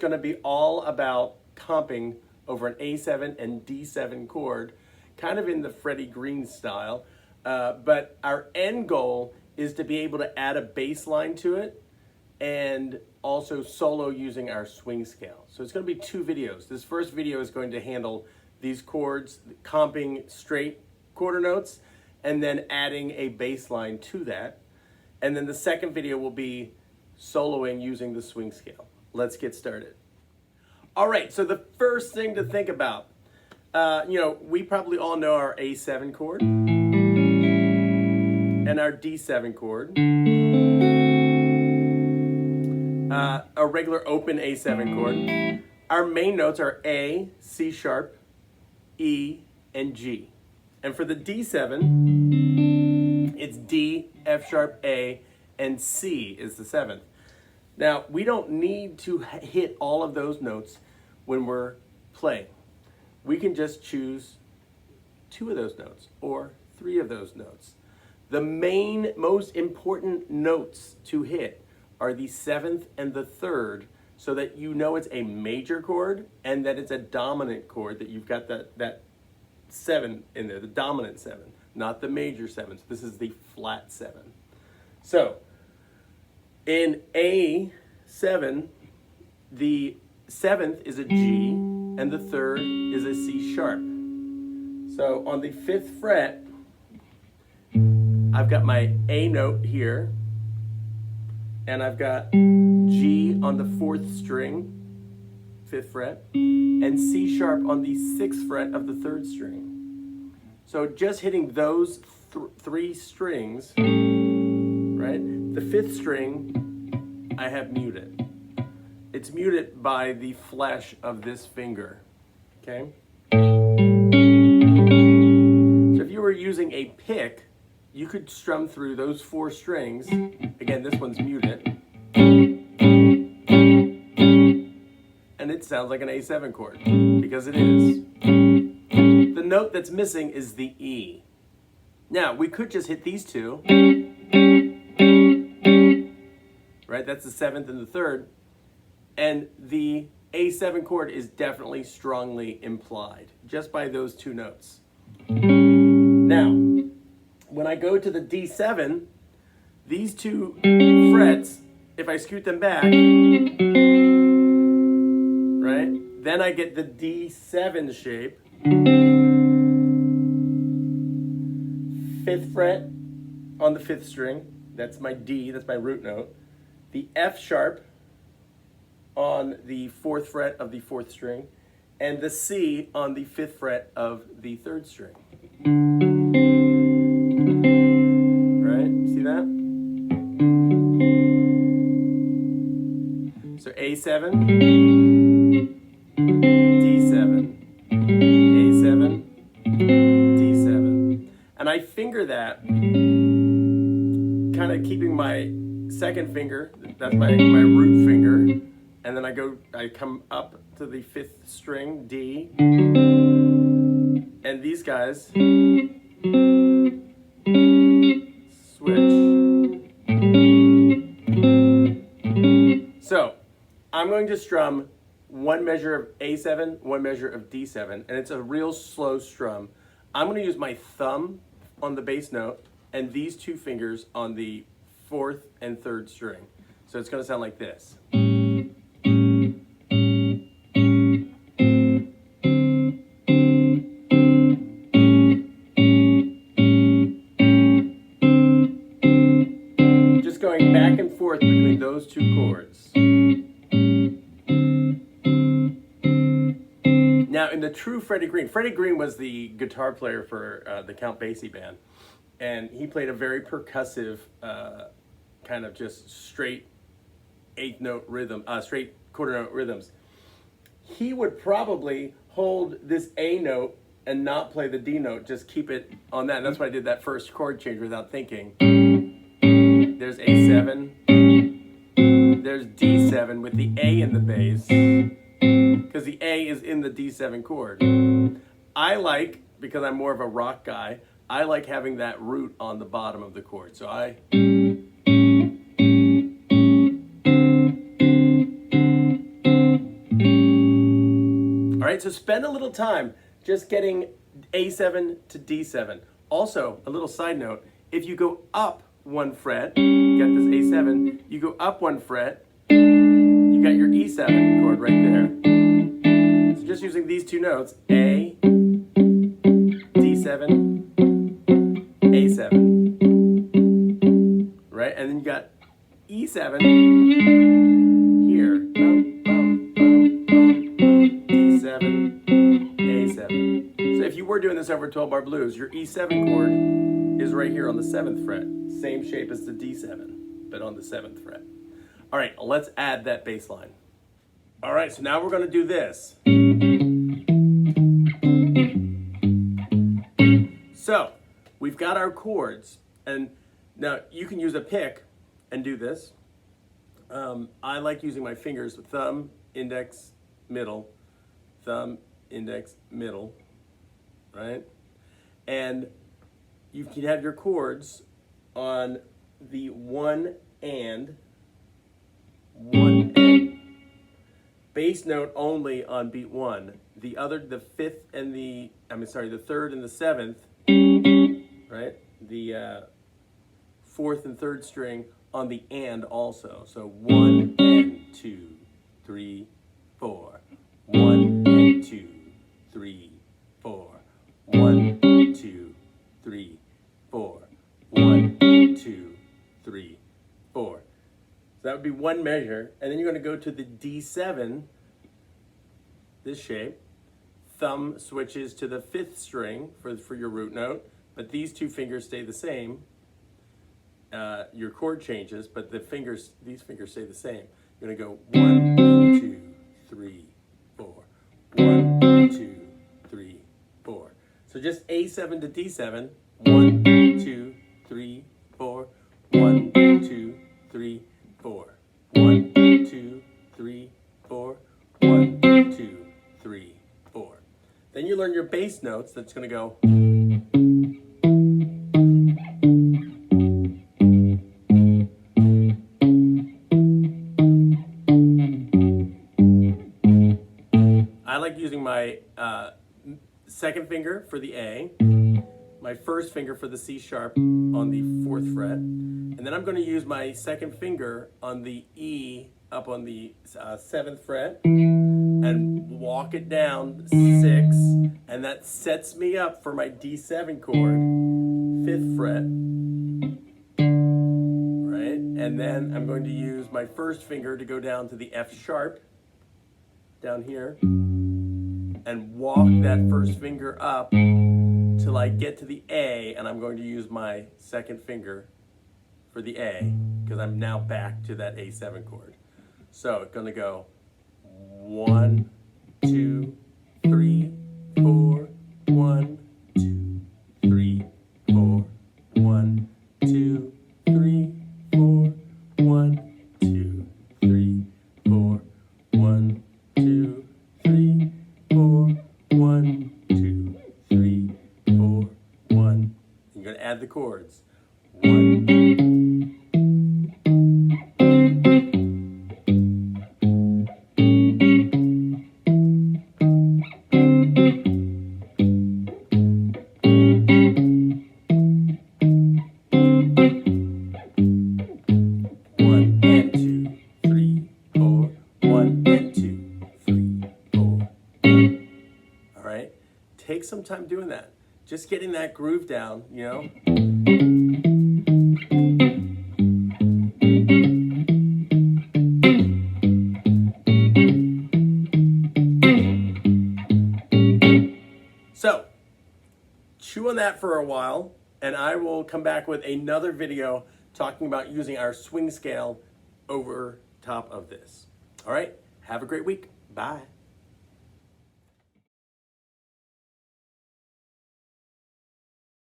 going to be all about comping over an A7 and D7 chord, kind of in the Freddie Green style. But our end goal is to be able to add a bass line to it and also solo using our swing scale. So it's going to be 2 videos. This first video is going to handle these chords, comping straight quarter notes, and then adding a bass line to that. And then the second video will be soloing using the swing scale. Let's get started. All right, so the first thing to think about, we probably all know our A7 chord and our D7 chord. A regular open A7 chord. Our main notes are A, C sharp, E, and G. And for the D7, it's D, F sharp, A, and C is the 7th. Now, we don't need to hit all of those notes when we're playing. We can just choose 2 of those notes or 3 of those notes. The main, most important notes to hit are the 7th and the 3rd, so that you know it's a major chord and that it's a dominant chord, that you've got that 7 in there, the dominant 7, not the major 7. So this is the flat 7. So in A7, the 7th is a G and the 3rd is a C sharp. So on the 5th fret, I've got my A note here, and I've got G on the 4th string, 5th fret, and C sharp on the 6th fret of the 3rd string. So just hitting those 3 strings, right? The 5th string I have muted. It's muted by the flesh of this finger, okay? So if you were using a pick, you could strum through those 4 strings. Again, this one's muted. And it sounds like an A7 chord, because it is. The note that's missing is the E. Now, we could just hit these 2. Right, that's the 7th and the 3rd. And the A7 chord is definitely strongly implied, just by those 2 notes. Now, when I go to the D7, these 2 frets, if I scoot them back, right, then I get the D7 shape. 5th fret on the 5th string, that's my D, that's my root note. The F sharp on the 4th fret of the 4th string, and the C on the 5th fret of the 3rd string. Right? See that? So A7, D7, A7, D7. And I finger that, kind of keeping my 2nd finger, that's my root finger, and then I come up to the 5th string, D, and these guys switch. So I'm going to strum 1 measure of A7, 1 measure of D7, and it's a real slow strum. I'm going to use my thumb on the bass note and these 2 fingers on the 4th and 3rd string. So it's going to sound like this. Just going back and forth between those 2 chords. Now, in the true Freddie Green was the guitar player for the Count Basie band, and he played a very percussive, kind of just straight 8th note rhythm, straight quarter note rhythms. He would probably hold this A note and not play the D note, just keep it on that. And that's why I did that first chord change without thinking. There's A7, there's D7 with the A in the bass, because the A is in the D7 chord. I like, because I'm more of a rock guy, I like having that root on the bottom of the chord. So I... right, so spend a little time just getting A7 to D7. Also, a little side note, if you go up 1 fret, get this A7, you go up 1 fret, you got your E7 chord right there. So just using these 2 notes, A, D7, A7, right? And then you got E7 here, D7, A7. So if you were doing this over 12-bar blues, your E7 chord is right here on the 7th fret. Same shape as the D7, but on the 7th fret. All right, let's add that bass line. All right, so now we're gonna do this. So, we've got our chords, and now you can use a pick and do this. I like using my fingers, thumb, index, middle, thumb, index, middle, right? And you can have your chords on the 1 and, bass note only on beat 1. The other, the 5th and the 3rd and the 7th, right? The 4th and 3rd string on the and also. So 1 and 2, 3, 4. 1 and 2, 3, 4. 1, 2, 3, 4. 1, 2, 3, 4. So that would be 1 measure, and then you're going to go to the D7, this shape. Thumb switches to the 5th string for your root note, but these 2 fingers stay the same. Your chord changes, but these fingers stay the same. You're going to go 1, 2, 3, 4. 1, 2, 3, 4. So just A7 to D7. 1, 2, 3, 4. 1, 2, 3, 4. 1, 2, 3, 4. 1, 2, 3, 4. Then you learn your bass notes. That's going to go. I like using my 2nd finger for the A, my 1st finger for the C sharp on the 4th fret, and then I'm going to use my 2nd finger on the E up on the 7th fret and walk it down 6, and that sets me up for my D7 chord, 5th fret, right? And then I'm going to use my 1st finger to go down to the F sharp down here and walk that 1st finger up till I get to the A, and I'm going to use my 2nd finger for the A because I'm now back to that A7 chord. So it's going to go 1, 2, 3, 4, 1, 2, 3, 4, 1, 2, 3, 4, 1, 2, 3, 4, 1, 2, 3, 4, 1, 2, 3, 4, 1. You're going to add the chords. 1. 1 and 2, 3, 4. 1 and 2, 3, 4. All right? Take some time doing that. Just getting that groove down, you know? So, chew on that for a while, and I will come back with another video talking about using our swing scale over top of this. All right, have a great week. Bye.